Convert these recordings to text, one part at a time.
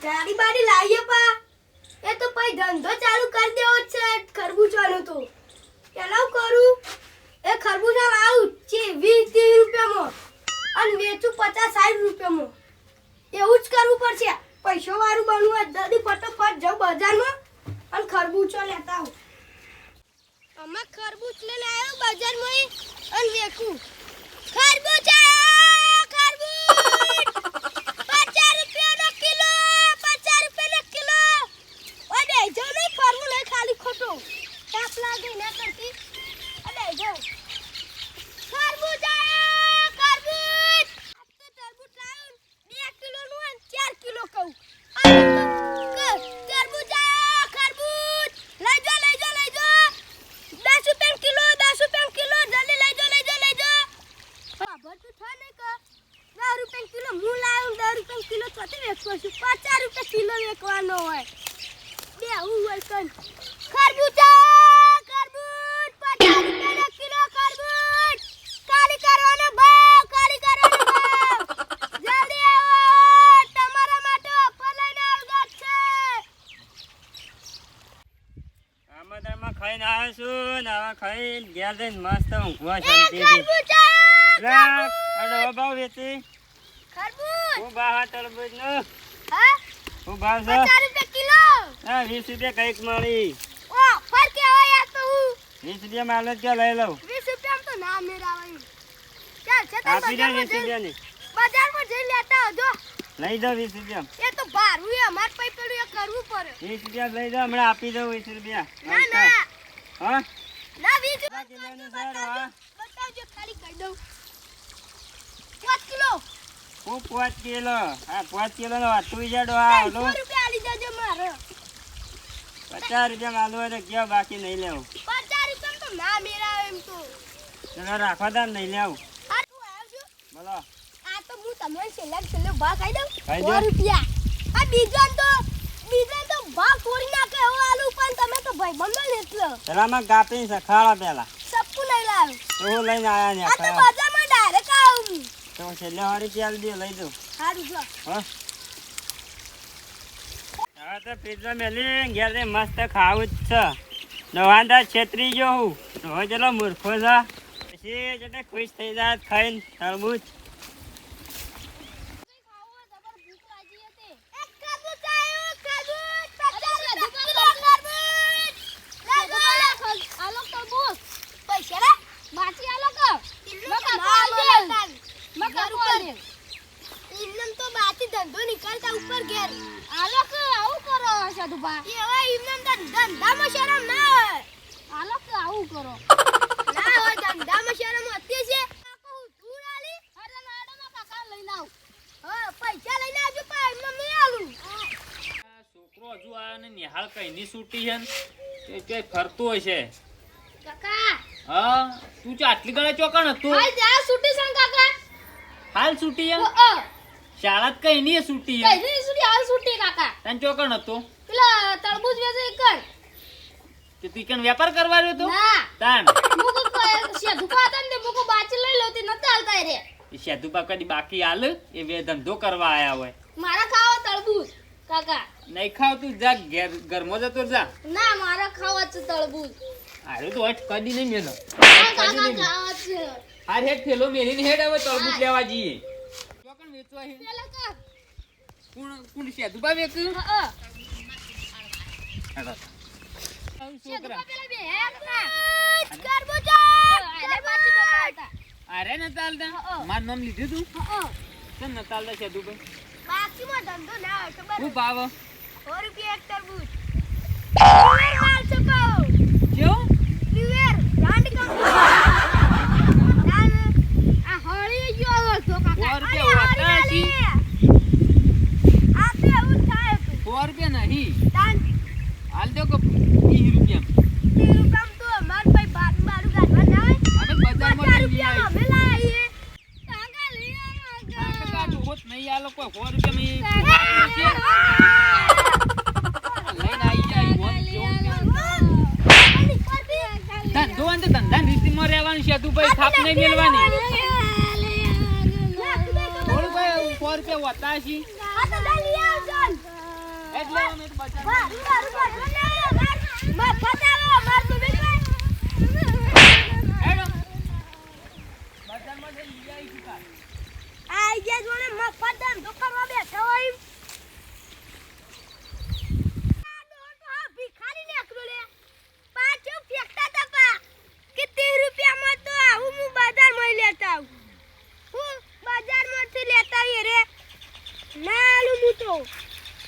ગાડી બાડી લાવીએ પા એ તો પછી ધંધો ચાલુ કરી દેવો છે ખરબૂચાનો તો પેલા હું કરું એ ખરબૂચા લાવું છે 20-30 રૂપિયામાં અને વેચું 50-60 રૂપિયામાં એવું જ કરવું પડશે પૈસો વાળું બનવું હોય જલ્દી ફટોફટ જાઉં બજારમાં અને ખરબૂચો લેતા આવું અમે ખરબૂચ લઈને આવ્યો બજારમાં અને વેચું ખરબૂચા ખાઈને આવ્યો છું ને હવે ખાઈને ઘેર જઈને મસ્ત ઊંઘવા શાંતિથી અડો ભાવ વેચી હું ભાવ તરબૂચ નો હું ભાવ છે 50 રૂપિયા કિલો હા 20 રૂપિયા કઈક મળી ઓ ફર કે હોય યાર તો હું 20 રૂપિયા માલ જ લઈ લઉં 20 રૂપિયા તો ના મેરાવાય ચાલ છે તો આપી દે 20 રૂપિયાની બજારમાં જઈ લેતા આવજો લઈ જાઓ 20 રૂપિયા એ તો ભારું એ અમાર પૈ પડ્યું એ કરવું પડે 20 રૂપિયા લઈ જાઓ હમણાં આપી દઉં 20 રૂપિયા ના ના હા ના 20 કિલોનું સર હા બતાવજો ખાલી કરી દઉં 5 કિલો હું 5 કિલો હા 5 કિલો નો વાતું જાડો આ 100 રૂપિયા આલી દેજો મારે 50 રૂપિયા માલ હોય તો ક્યાં બાકી નહીં લેવું 50 રૂપિયા તો ના મેરાવે એમ તો ચલો રાખો તાર નહીં લેવું આ તું આવ્યો છું બોલો આ તો હું તમને છેલ્લે ભાવ ખાઈ દઉં ખાઈ 100 દો. રૂપિયા આ બીજો તો ભાવ તોડી નાખે એવો આલુ પણ તમે તો ભાઈ બંધો ને એટલે પેલામાં કાપી સખાળો પેલા સપ્પુ નહીં લાવ્યો તો હું લઈને આયા ને આ તો બજારમાં ડાયરેક્ટ આવું તો છેલ્લે વાળી ચાલ દે લઈ દઉં હારું જો હા હવે તો પીઝા મેલી ઘેર જઈને મસ્ત ખાવું જ છે નવાંદા છેતરી ગયો હું હવે ચલો મૂર્ખો છે પછી જતે ખુશ થઈ જાય ખાઈને તરબૂચ ધંધો નીકળતા ઉપર ઘેર આલો કે આવું કરો સાધુબા એ હવે ઇમન ધંધામાં શરમ ના હોય આલો કે આવું કરો ના હોય ધંધામાં શરમ હતી છે કાકા હું ધૂળ આલી અરે મેડમ કાકા લઈને આવ હા પૈસા લઈને આવજો પા એમને મે આલું છોકરો હજુ આ ને નિહાળ કઈની છૂટી છે ને તે ફરતો હશે કાકા હા તું ચા આટલી ગળે ચોકણ હતો હાલ જા છૂટી છે કાકા હાલ છૂટી છે શાળા કઈ ની છૂટી કઈ ની છૂટી હાલ છૂટી કાકા તને ચોકણ હતો પેલા તરબૂચ વેચે કર કે તું કન વેપાર કરવા રહ્યો તો ના તાન મુકો શેધુપા હતા ને મુકો બાચી લઈ લોતી નતા હાલતા રે એ સેતુબા કદી બાકી હાલ એ બે ધંધો કરવા આયા હોય મારા ખાવા તરબૂચ કાકા નહીં ખાવ તું જા ઘેર ઘરમાં જતો જા ના મારા ખાવા છે તરબૂચ અરે તો હટ કદી નહીં મેલો કાકા ખાવા છે હાર હેડ થેલો મેલીને હેડ હવે તરબૂચ લેવા જઈએ ચોકણ વેચવા હે પેલા કા કોણ સેતુબા વેચ હા છોકરા શેધુપા પેલા બે હે કાકા તરબૂચ અરે બાચી નતા હતા અરે ન ચાલતા માર નામ લીધું તું હા કેમ ન ચાલતા સેતુભાઈ બાકીમાં ધંધો ના હોય ખબર હું ભાવ 100 રૂપિયા એક તરબૂચ લિવર માલ છપાઓ કેવું લિવર બ્રાન્ડ કંપની આ હોળી ગયો હતો કાકા 100 રૂપિયા વાતા છી આપે એવું થાય 100 રૂપિયા નહીં દાન હાલ દો કે 20 રૂપિયા તીરુકમ તો અમાર ભાઈ બારું ગાડવા ના હોય અમે બજારમાં લઈ રૂપિયા અમે લાવીએ કાકા લઈ આવો કાકા હોત નહીં આ લોકો 100 રૂપિયા લઈને આવી જાય ધંધો અંત ધંધા રીતિમાં રહેવાનું છે તું ભાઈ થાપ નહીં મેળવાની થોડું ભાઈ 100 રૂપિયા વતા છી આ તો લઈ આવજો એટલે અમે તો બજારમાં મારું મારું મારું મફત આવો મારું બેટા હેડો બજારમાં જઈ લઈ આવી કા આઈ ગયા જોને મફત ધંધો કરવા બેઠા હોય ભિખારી નીકળો લે પાછો ફેંકતા તા પા કે 30 રૂપિયામાં તો આવું હું બજારમાં લેતા આવું હું બજારમાંથી લેતા આવી રે નાલું હું તો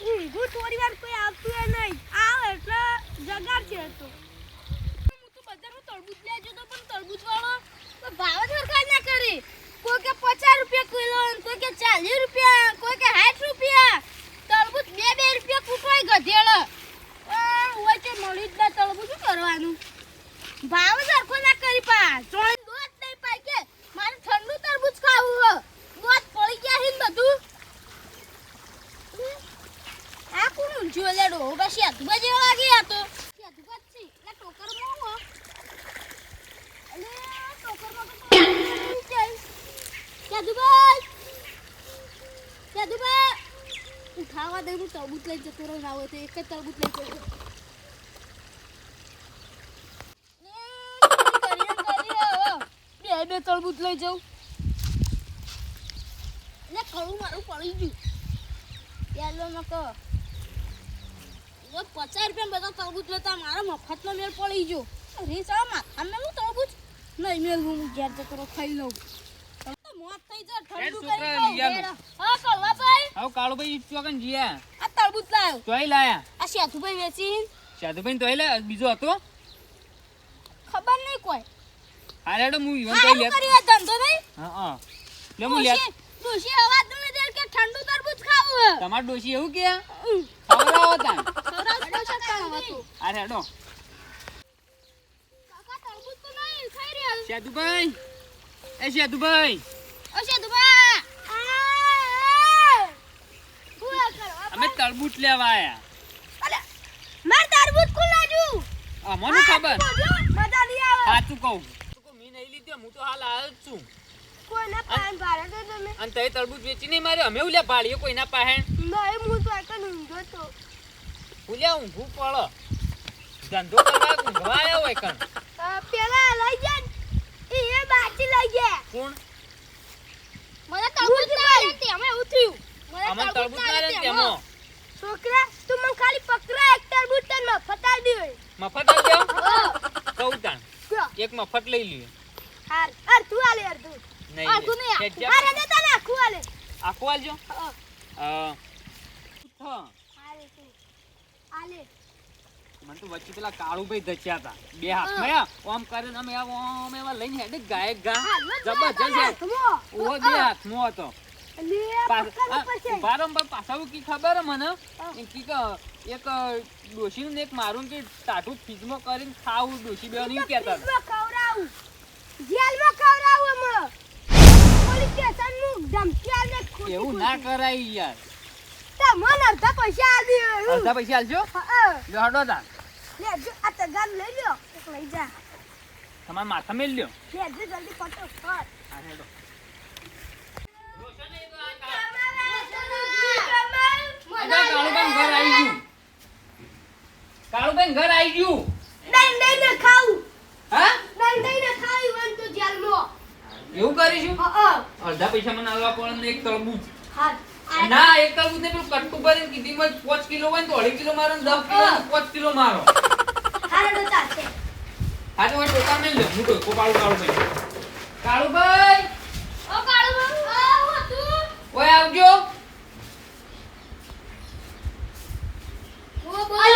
ઊંઘું થોડી વાર કોઈ આવતું એ નહીં આવ એટલે જગાડ છે તો હું તો બજારમાં તરબૂચ લેજો તો પણ તરબૂચ વાળો તો ભાવ જ સરખા ના કરે કોઈ કે 50 રૂપિયા કિલો કોઈ કે 40 રૂપિયા કોઈ કે 60 રૂપિયા તરબૂચ 2 રૂપિયા કૂટવાય ગધેડો ઓય તે મળી જ ના તરબૂચ શું કરવાનું ભાવ સરખો ના કરી પા ચોળી દોત નહીં પાય કે મારે ઠંડુ તરબૂચ ખાવું હો દોત પડી ગયા હે ને બધું આ કોણ ઊંચું લેડો બસ યાદુબા જેવો લાગે આ તો યાદુબા જ છે એટલે ટોકરમાં હો અલે ટોકરમાં તો યાદુબા ઉઠાવા દે હું તરબૂચ લઈ જતો રહું ના હોય તો એક જ તરબૂચ લઈ જતો બે તરબૂચ લઈ જાઉં એટલે કળું મારું પડી ગયું યાલો મકો 50 રૂપિયા બધા તરબૂચ લેતા મારા મફતનો મેળ પડી ગયો અરે સા માથા મેલું તરબૂચ નહીં મેલ હું ઘેર જતો રહું ખાઈ લઉં તો મોત થઈ જાય ઠંડુ કરી લઉં હા કળવા ભાઈ આવ કાળુભાઈ ચોકન જીયા આ તરબૂચ લાયો તોય લાયા આ શેઠુભાઈ વેચી સાધુભાઈ તોય લે બીજો હતો ખબર નહીં કોઈ હારે હેડો હું ઈવન તોય લે હારું કરી આ ધંધો નહીં હા લે હું લે ડોશી અવાજ ન દે કે ઠંડુ તરબૂચ ખાવું હે તમાર ડોશી એવું કે ખવડાવો તા સૌરાષ્ટ્ર ડોશા ખાવા તો હારે હેડો કાકા તરબૂચ તો નહીં ખાઈ રહ્યા સાધુભાઈ એ સાધુભાઈ ઓ શેઠુભા હું આ કરવા અમે તરબૂચ લેવા આયા અલે માર તરબૂચ કોણ લાજુ અમને ખબર મજા નહીં આવે સાચું કહું તું મી નહીં લીધો હું તો હાલ આવ્યો જ છું કોઈના પાન ભારે તો તમે અને તઈ તરબૂચ વેચી નહીં મારે અમે ઉલ્યા પાડીએ કોઈના પાસે નહીં હું તો આકન ઊંઘો તો ઉલ્યા ઊંઘું પડો ધંધો કરવા ઊંઘવા આવ્યો હોય કણ પેલા લઈ જા એ બાકી લઈ ગયા કોણ મને તરબૂચ ના લે તે અમે ઉઠ્યું અમન તરબૂચ ના લે તેમો છોકરા તું મને ખાલી પકડા એક તરબૂચ તને મફત આલ દે મફત આલ દેવ કહું તાણ એક મફત લઈ લ્યો હાર તું આલે યાર તું નહીં તું નહીં ખેંચ જા. હારે દે તને આખું આલે આખું આલજો હારે તું આલે મને તો વચ્ચે પેલા કાળુભાઈ ધચ્યા હતા બે હાથમાં ઓમ કરીને અમે ઓમ એવા લઈને હેડે ગાયક ગા જબરજસ્ત ઓહો બે હાથમાં હતો બારંબાર પાછા કી ખબર હે મને એ કી એક ડોશીનું ને એક મારું કે ટાટું ફ્રીજમાં કરીને ખાવું ડોશી બેવ નહીં કહેતા હતા ખવરાવું જેલમાં ખવરાવું અમે પોલીસ સ્ટેશન નું ધમકી આલે એવું ના કરાય યાર તમને અડધા પૈસા આલ દે અડધા પૈસા આલજો લ્યો હડો તા લે જો આ તગાર લઈ લ્યો એક લઈ જા તમારા માથા મેલ લ્યો લે જો જલ્દી ફટોફટ આ હેડો કાળુભાઈ ઘર આવી ગયું નહીં નહીં ને ખાવું હા નહીં નહીં ને ખાવી વન તો જેલમાં એવું કરીશું હા અડધા પૈસા મને આલવા પડે ને એક તરબૂચ હા ના એક તરબૂચ ને પેલું કટકું ભરીને કીધી માં 5 કિલો હોય ને તો 2.5 કિલો મારો ને 10 કિલો ને 5 કિલો મારો હારે તો ચાલશે આજે હું ટોકા મેલ લે હું તો કાળુભાઈ ઓ કાળુ આ તું ઓય આવજો ઓ બોલ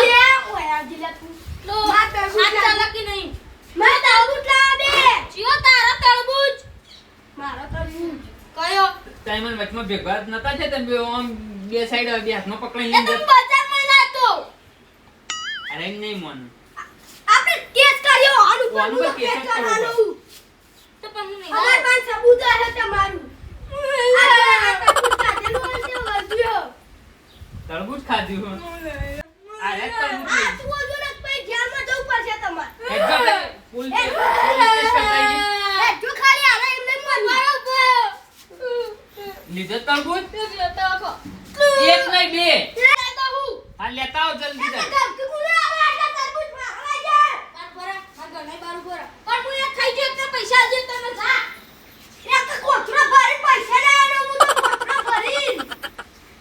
ઓય આ જીલા તું લો માર તરબૂચ ચાલકી નહીં માર તરબૂચ લાવ દે જીઓ તારા તરબૂચ મારો તરબૂચ કયો ટાઈમન વચમાં ભેગા નતા છે તમે આમ બે સાઈડ બે હાથમાં પકડી એ લઈને તું બજારમાં લાતો અરે નહીં મન આપણે કેસ કર્યો આનું આનું પર પર કેસ કેસ કરવો કરવાનું તો પણ હું નહીં અમાર પાસે સબૂત છે તમારું આ તરબૂચ કાઢેલું હશે વધ્યો તરબૂચ ખાધું અરે તરબૂચ આ તું ઓજો ને પછી જેલમાં જવું પડશે તમારે એકદમ પોલીસ સ્ટેશન આવી એ જો ખાલી આને એમને મરવાનો લીધો તરબૂચ લેતો આખો એક નહીં બે લેતો હું હા લેતા આવો જલ્દી એ તાર. ધમકી બોલે આવે આટલા તરબૂચ મારવા જાય. બાર ગણાય બાર બોરા. પણ હું એક ખાઈ ગયો તો પૈસા આલજે તમે જા. એક કોથળો ભરી પૈસા લાવવાનો હું તો કોથળો ભરી.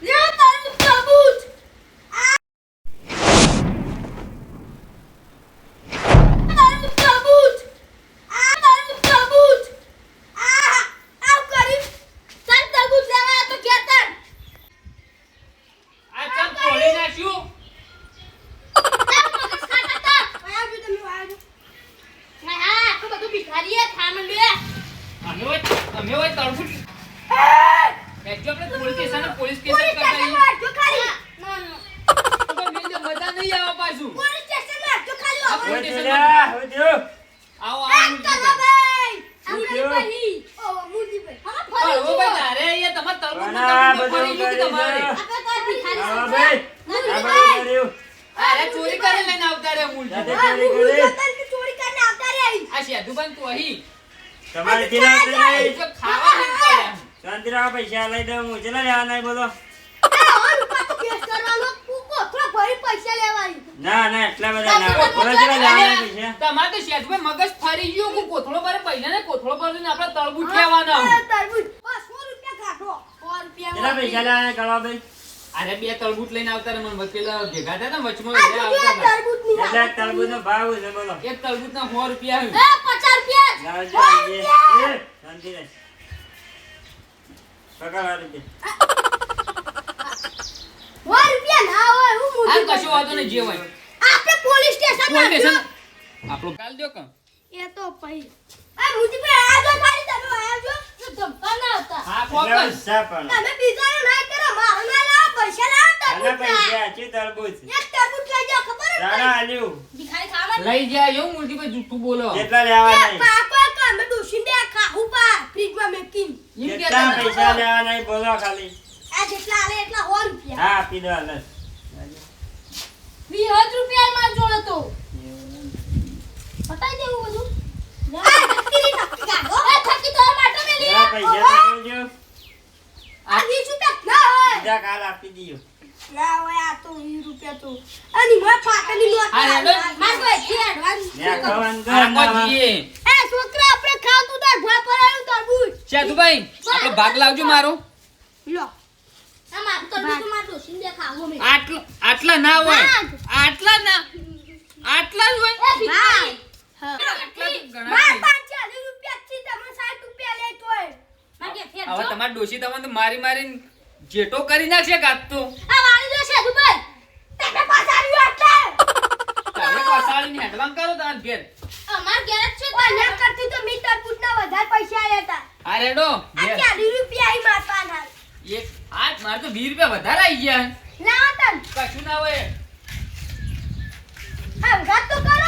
લ્યો તરબૂચ તરબૂચ. તરબૂચ તરબૂચ. તરબૂચ તરબૂચ. આવ કરી. ચાલ તરબૂચ લેવા આ તો ખેતર. આ ચમ તોડી નાખ્યું. અમે હોય તરબૂચ. બેઠજો આપણે પોલીસ સ્ટેશન પોલીસ કેસ કરતા આવીએ. તો મેં મજા નહીં આવે પાછું. આ પોલીસ સ્ટેશન લ્યા, હું થયું? આવો મુરજીભાઈ. પણ ઓ ભાઈ તારે અહીંયા તમાર તરબૂચ પણ આ બધું ફરી ગયું કે કરી તમારે? દો. આવો ભાઈ, આ બધું કર્યું. અરે ચોરી કરીને લઈને આવતા રે મુરજી. જાતે ચોરી કરી. આ શેધુભાઈ તું અહીં. તમારે કિલ્લા ઉતરી નહીં. જો ખાવા નહીં પડ્યા. શાંતિ રાખો, પૈસા લઈ દઉં હું. ચલા લેવા નહીં બોલો. ના ના એટલા બધા ના. બોલો ચલા લેવાના પૈસા. તમારે તો શેઠભાઈ મગજ ફરી ગયું કે કોથળો ભરે પૈસા ને કોથળો ભરીને આપણે તરબૂચ લેવાના. કેટલા પૈસા લેવાના કરવા ભાઈ? અરે બે તરબૂચ લઈને આવતા રે મને પેલા ભેગા થયા ને વચમાં બે આવતા હતા. કેટલા તરબૂચનો ભાવ છે બોલો? એક તરબૂચના 100 રૂપિયા આવ્યું. લાવજો આજે. એ, શાંતિ રહે. પકડ આ રૂપિયા. આ કશો વાંધો નહીં, જે હોય. પોલીસ સ્ટેશન પોલીસ સ્ટેશન આપણો કાલ દો કાં? એ તો પઈ આ મુજીભાઈ આજો ખાલી તમે આવજો તો ધમકા ના આવતા હા એટલે ફોકસ. ઉત્સાહ પણ. તમે બીજાનું ના કરો મારું ના લાવો પૈસા લાવો આના તરબૂચ પૈસા છે તરબૂચ. એક તરબૂચ લઈ જાઓ ખબર હે રાણા આલ્યું. ભિખારી ખાવા લઈ જાય એવું મુરજીભાઈ જૂઠું બોલો. કેટલા લેવા નહીં? પાપા તો અમે ડોશીને ખાવું પા ફ્રીજમાં મેકીન એમ કેટલા કહેતા પૈસા હતા. લેવા નહીં બોલો ખાલી. આ જેટલા આલે એટલા 100 રૂપિયા હા આપી દો હાલ. 20 રૂપિયા માં જોડે તો બતાઈ દેવું બધું આ થકી કાઢો આ થકી તો માટો મે લે કેટલા પૈસા તો જોજો. આ 20 રૂપિયા ના હોય બીજા કાલ આપી દીયો. ના હોય આ તો 20 રૂપિયા તો અને માં પાટની લોટ હા, હેડો. માર કોઈ છે એડવાન્સ ને ખાવાનું તો આમાં ના. જઈએ. એ છોકરા આપણે ખાતું તાર ભા પરાયું તરબૂચ શેઠુભાઈ આપણો ભાગ લાવજો મારો. લો આ માર તરબૂચ તો માર ડોશીને ખાવો મે આટલા ના હોય. ભાગ. આટલા ના. આટલા જ હોય. એ ભિખારી હા આટલા તો ઘણા માર છે. 40 રૂપિયા થી તમે 60 રૂપિયા લે તોય માગે ફેર હવે તમારી ડોશી તમને મારી મારીને જેટો કરી નાખશે કાત તો. આ વાળી જો છે દુબઈ તમે પાછાડ્યું એટલે તમે કસાળીને હેડવાન કરો તમાર ઘેર. અમાર ઘેર જ છે તને કરતી તો મી તરબૂચના વધારે પૈસા લેતા આ રેડો આ ઘેર. 40 રૂપિયા આઈ મારવાના એક આજ મારે તો 20 રૂપિયા વધારે આવી ગયા. લાવ તન કશું ના હોય. હંગાત તો કરો